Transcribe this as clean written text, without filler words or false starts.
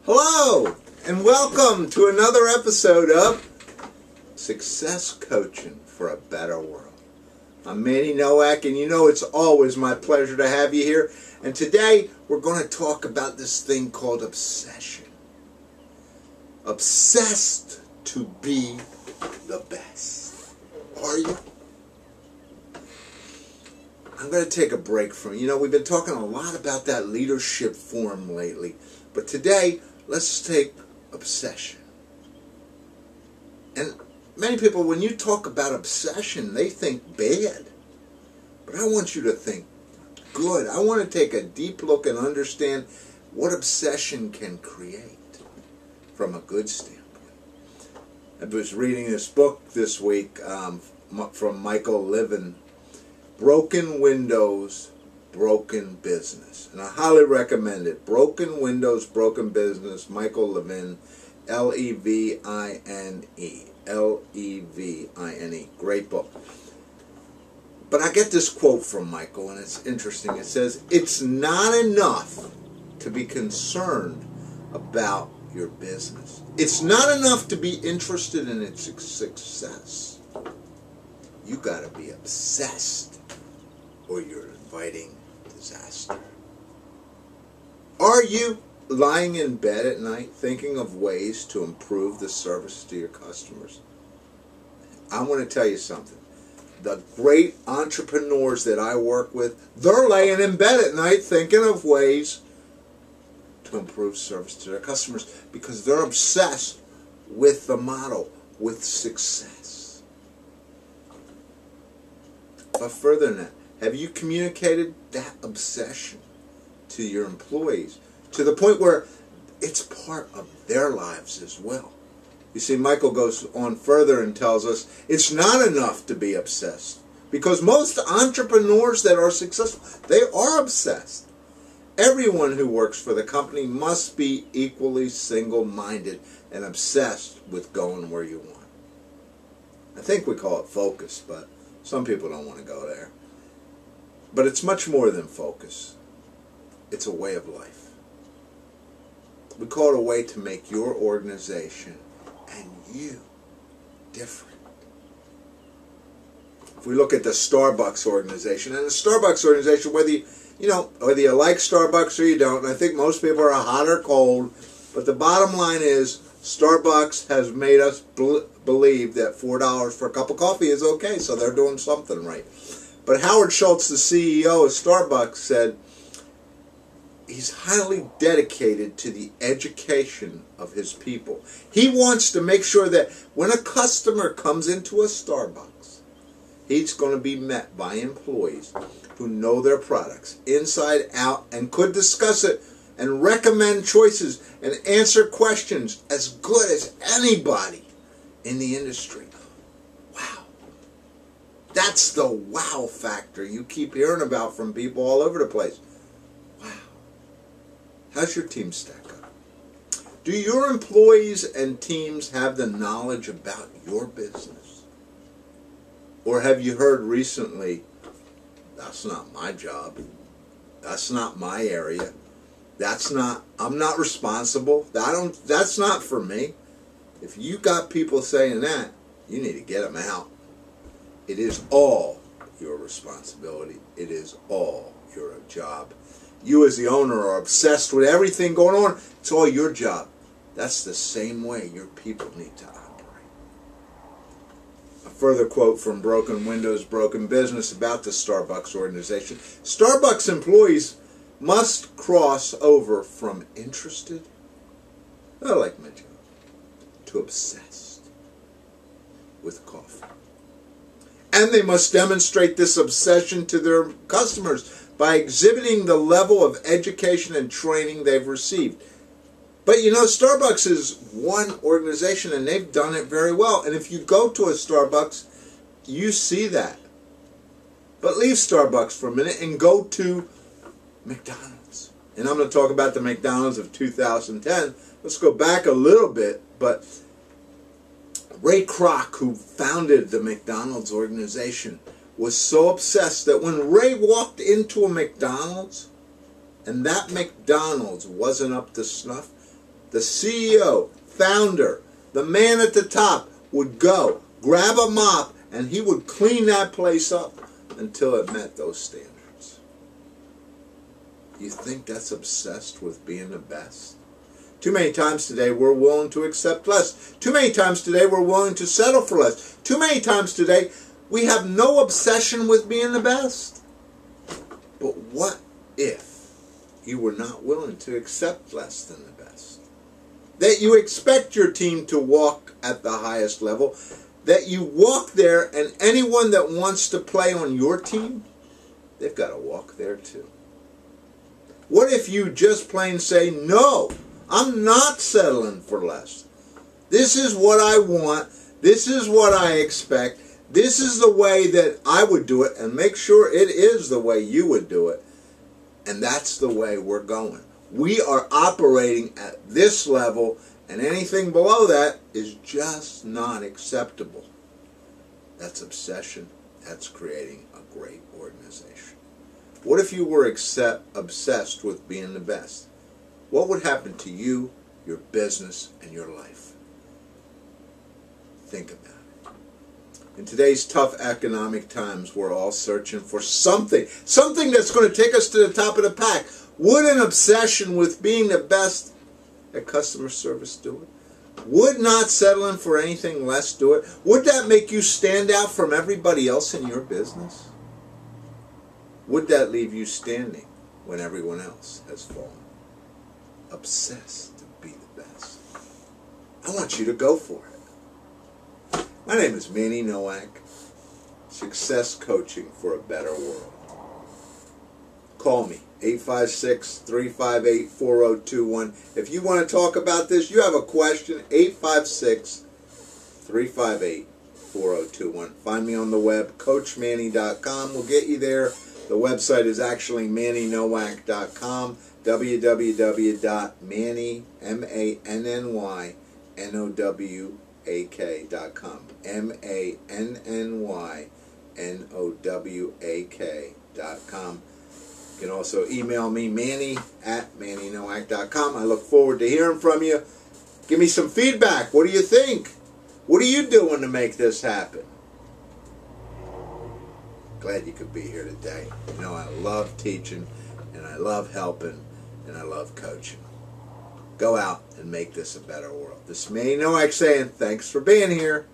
Hello, and welcome to another episode of Success Coaching for a Better World. I'm Manny Nowak, and you know it's always my pleasure to have you here. And today we're going to talk about this thing called obsession. Obsessed to be the best. Are you? I'm going to take a break from we've been talking a lot about that leadership form lately. But today, let's take obsession. And many people, when you talk about obsession, they think bad. But I want you to think good. I want to take a deep look and understand what obsession can create from a good standpoint. I was reading this book this week from Michael Levin, Broken Windows, Broken Business. And I highly recommend it. Broken Windows, Broken Business, Michael Levin, Levine. Levine. Great book. But I get this quote from Michael, and it's interesting. It says, "It's not enough to be concerned about your business. It's not enough to be interested in its success. You got to be obsessed, or you're inviting disaster." Are you lying in bed at night thinking of ways to improve the service to your customers? I want to tell you something. The great entrepreneurs that I work with, they're laying in bed at night thinking of ways to improve service to their customers because they're obsessed with the model, with success. But further than that, have you communicated that obsession to your employees to the point where it's part of their lives as well? You see, Michael goes on further and tells us it's not enough to be obsessed, because most entrepreneurs that are successful, they are obsessed. Everyone who works for the company must be equally single-minded and obsessed with going where you want. I think we call it focus, but some people don't want to go there. But it's much more than focus. It's a way of life. We call it a way to make your organization and you different. If we look at the Starbucks organization, and the Starbucks organization, whether you like Starbucks or you don't, and I think most people are hot or cold, but the bottom line is Starbucks has made us believe that $4 for a cup of coffee is okay, so they're doing something right. But Howard Schultz, the CEO of Starbucks, said he's highly dedicated to the education of his people. He wants to make sure that when a customer comes into a Starbucks, he's going to be met by employees who know their products inside out and could discuss it and recommend choices and answer questions as good as anybody in the industry. Wow. That's the wow factor you keep hearing about from people all over the place. Wow. How's your team stack up? Do your employees and teams have the knowledge about your business? Or have you heard recently, that's not my job, that's not my area, I'm not responsible, that's not for me? If you got people saying that, you need to get them out. It is all your responsibility. It is all your job. You as the owner are obsessed with everything going on. It's all your job. That's the same way your people need to operate. A further quote from Broken Windows, Broken Business about the Starbucks organization. Starbucks employees must cross over from interested, I like my job, to obsessed with coffee. And they must demonstrate this obsession to their customers by exhibiting the level of education and training they've received. But Starbucks is one organization, and they've done it very well. And if you go to a Starbucks, you see that. But leave Starbucks for a minute and go to McDonald's. And I'm going to talk about the McDonald's of 2010. Let's go back a little bit, but Ray Kroc, who founded the McDonald's organization, was so obsessed that when Ray walked into a McDonald's and that McDonald's wasn't up to snuff, the CEO, founder, the man at the top would go, grab a mop, and he would clean that place up until it met those standards. You think that's obsessed with being the best? Too many times today we're willing to accept less. Too many times today we're willing to settle for less. Too many times today we have no obsession with being the best. But what if you were not willing to accept less than the best? That you expect your team to walk at the highest level, that you walk there, and anyone that wants to play on your team, they've got to walk there too. What if you just plain say, no, I'm not settling for less. This is what I want. This is what I expect. This is the way that I would do it, and make sure it is the way you would do it. And that's the way we're going. We are operating at this level, and anything below that is just not acceptable. That's obsession. That's creating a great organization. What if you were obsessed with being the best? What would happen to you, your business, and your life? Think about it. In today's tough economic times, we're all searching for something that's going to take us to the top of the pack. Would an obsession with being the best at customer service do it? Would not settling for anything less do it? Would that make you stand out from everybody else in your business? Would that leave you standing when everyone else has fallen? Obsessed to be the best. I want you to go for it. My name is Manny Nowak. Success Coaching for a Better World. Call me, 856-358-4021. If you want to talk about this, you have a question, 856-358-4021. Find me on the web, coachmanny.com. We'll get you there. The website is actually mannynowak.com, www.manny, MANNYNOWAK.com, MANNYNOWAK.com. You can also email me, Manny@mannynowak.com. I look forward to hearing from you. Give me some feedback. What do you think? What are you doing to make this happen? Glad you could be here today. You know, I love teaching, and I love helping, and I love coaching. Go out and make this a better world. This is Manny Nowak saying thanks for being here.